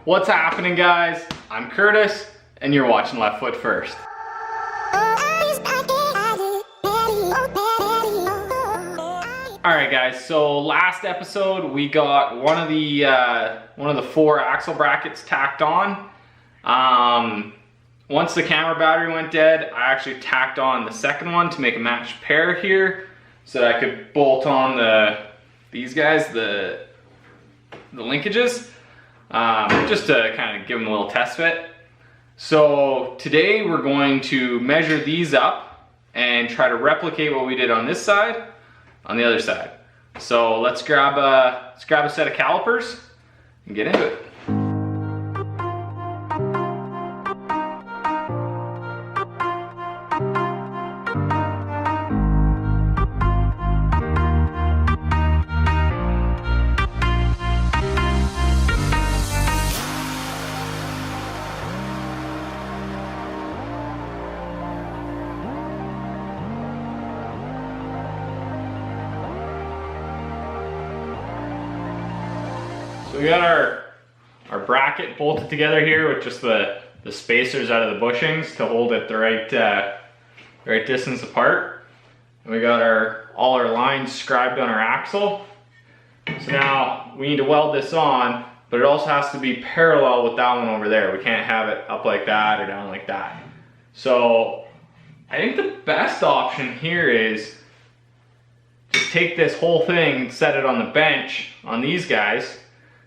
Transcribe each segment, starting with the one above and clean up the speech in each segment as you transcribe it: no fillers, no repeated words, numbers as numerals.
What's happening, guys? I'm Curtis, and you're watching Left Foot First. Alright guys, so last episode we got one of the 4 axle brackets tacked on. Once the camera battery went dead, I actually tacked on the second one to make a matched pair here, so that I could bolt on these guys, the linkages, just to kind of give them a little test fit. So today we're going to measure these up and try to replicate what we did on this side on the other side. So let's grab a set of calipers and get into it. So we got our bracket bolted together here with just the spacers out of the bushings to hold it the right distance apart. And we got all our lines scribed on our axle. So now we need to weld this on, but it also has to be parallel with that one over there. We can't have it up like that or down like that. So I think the best option here is just take this whole thing, set it on the bench on these guys.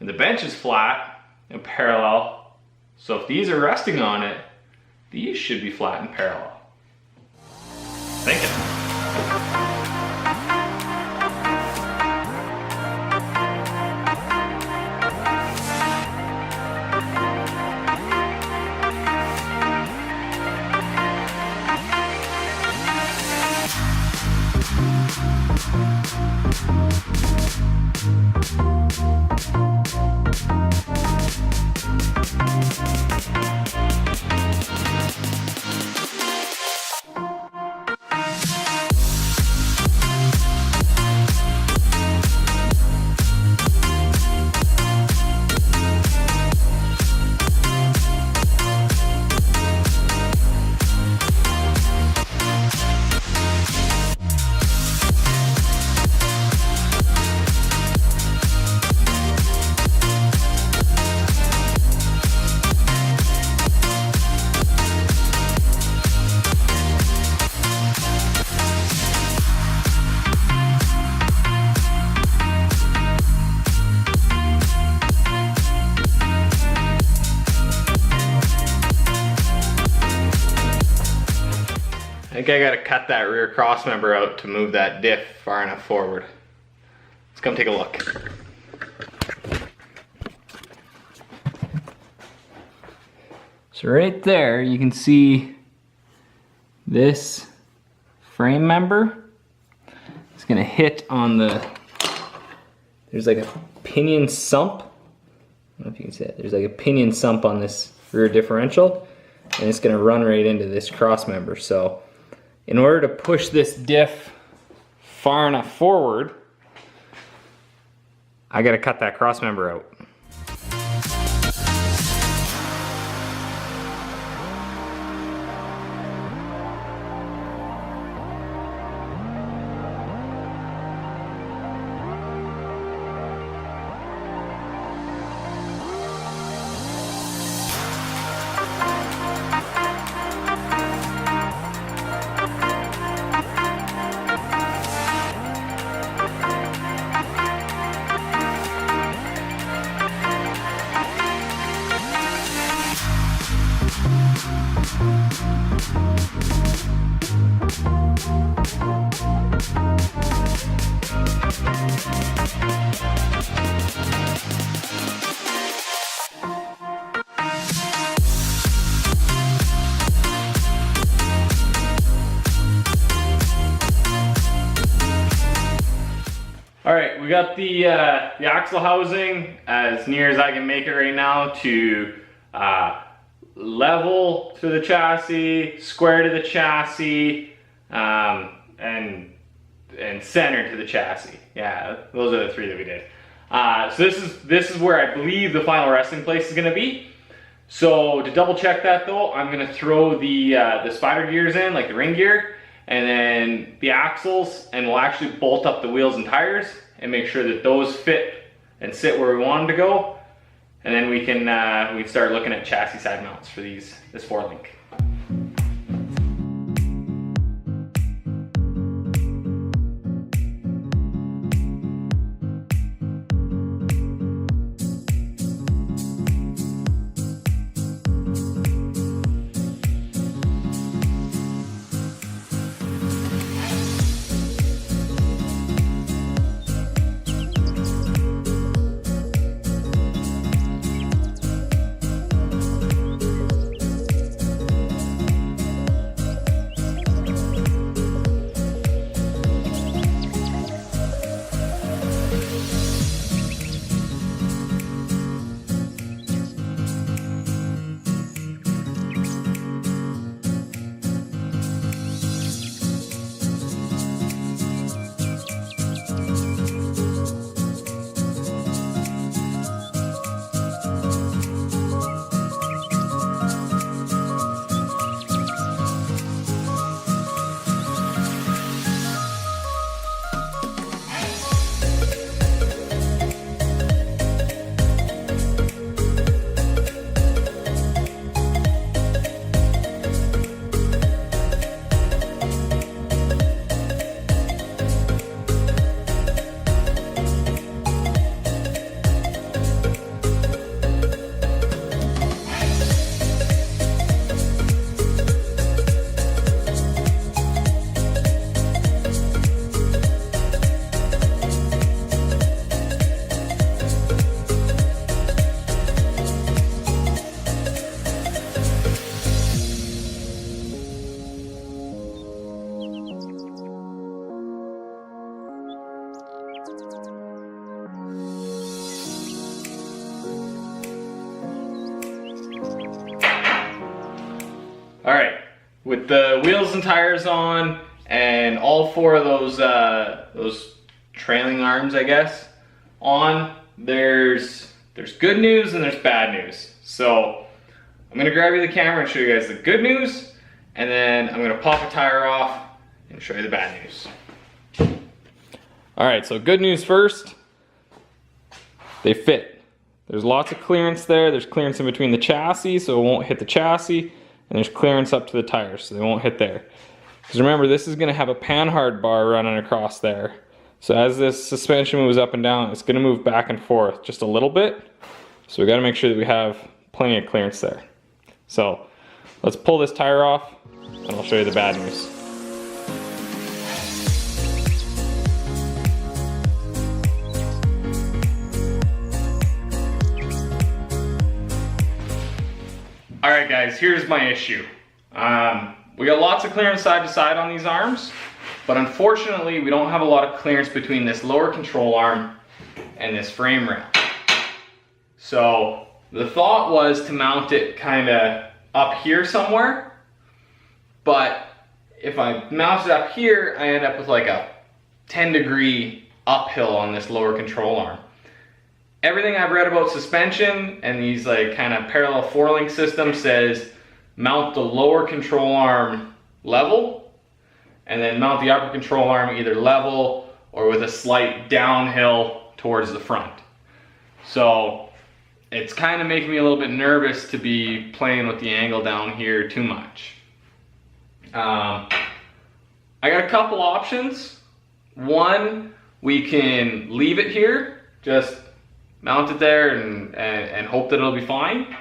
And the bench is flat and parallel, so if these are resting on it, these should be flat and parallel. Thinking. I think I gotta cut that rear cross member out to move that diff far enough forward. Let's come take a look. So right there you can see this frame member. It's gonna hit on there's like a pinion sump. I don't know if you can see it. There's like a pinion sump on this rear differential, and it's gonna run right into this cross member. So in order to push this diff far enough forward, I gotta cut that cross member out. Alright, we got the axle housing as near as I can make it right now to level to the chassis, square to the chassis, and center to the chassis. Yeah, those are the three that we did. So this is where I believe the final resting place is going to be. So to double check that though, I'm going to throw the spider gears in, like the ring gear, and then the axles, and we'll actually bolt up the wheels and tires and make sure that those fit and sit where we want them to go. And then we can start looking at chassis side mounts for this 4-link. All right, with the wheels and tires on and all 4 of those trailing arms, I guess, on, there's good news and there's bad news. So I'm gonna grab you the camera and show you guys the good news, and then I'm gonna pop a tire off and show you the bad news. All right, so good news first, they fit. There's lots of clearance there. There's clearance in between the chassis, so it won't hit the chassis. And there's clearance up to the tires, so they won't hit there. Because remember, this is going to have a panhard bar running across there. So as this suspension moves up and down, it's going to move back and forth just a little bit. So we got to make sure that we have plenty of clearance there. So let's pull this tire off, and I'll show you the bad news. Alright guys, here's my issue. We got lots of clearance side to side on these arms, but unfortunately we don't have a lot of clearance between this lower control arm and this frame rail. So the thought was to mount it kind of up here somewhere, but if I mount it up here, I end up with like a 10-degree uphill on this lower control arm. Everything I've read about suspension and these like kind of parallel 4-link systems says mount the lower control arm level and then mount the upper control arm either level or with a slight downhill towards the front. So it's kind of making me a little bit nervous to be playing with the angle down here too much. I got a couple options. One, we can leave it here, just mount it there and hope that it'll be fine.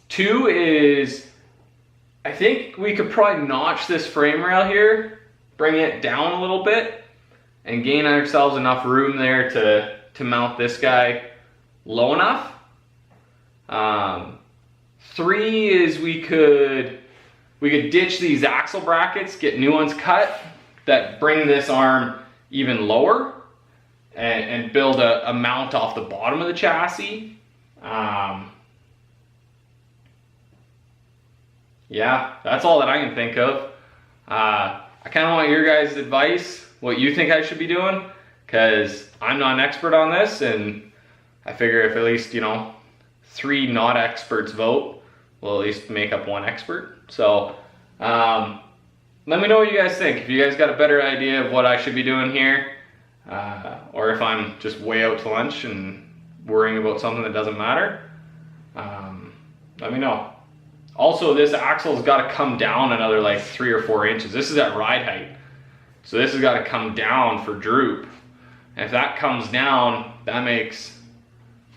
2 is, I think we could probably notch this frame rail here, bring it down a little bit, and gain ourselves enough room there to mount this guy low enough. 3 is we could ditch these axle brackets, get new ones cut that bring this arm even lower, and build a mount off the bottom of the chassis. Yeah, that's all that I can think of. I kind of want your guys' advice, what you think I should be doing, because I'm not an expert on this, and I figure if at least, you know, 3 not experts vote, we'll at least make up 1 expert. So let me know what you guys think. If you guys got a better idea of what I should be doing here, or if I'm just way out to lunch and worrying about something that doesn't matter, let me know. Also, this axle's got to come down another like 3 or 4 inches. This is at ride height, so this has got to come down for droop. And if that comes down, that makes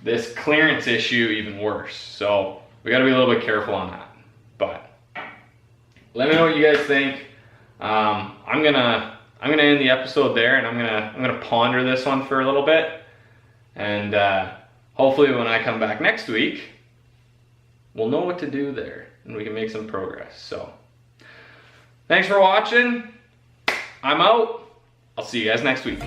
this clearance issue even worse. So we got to be a little bit careful on that. But let me know what you guys think. I'm gonna end the episode there, and I'm gonna ponder this one for a little bit, and hopefully when I come back next week, we'll know what to do there, and we can make some progress. So thanks for watching. I'm out. I'll see you guys next week.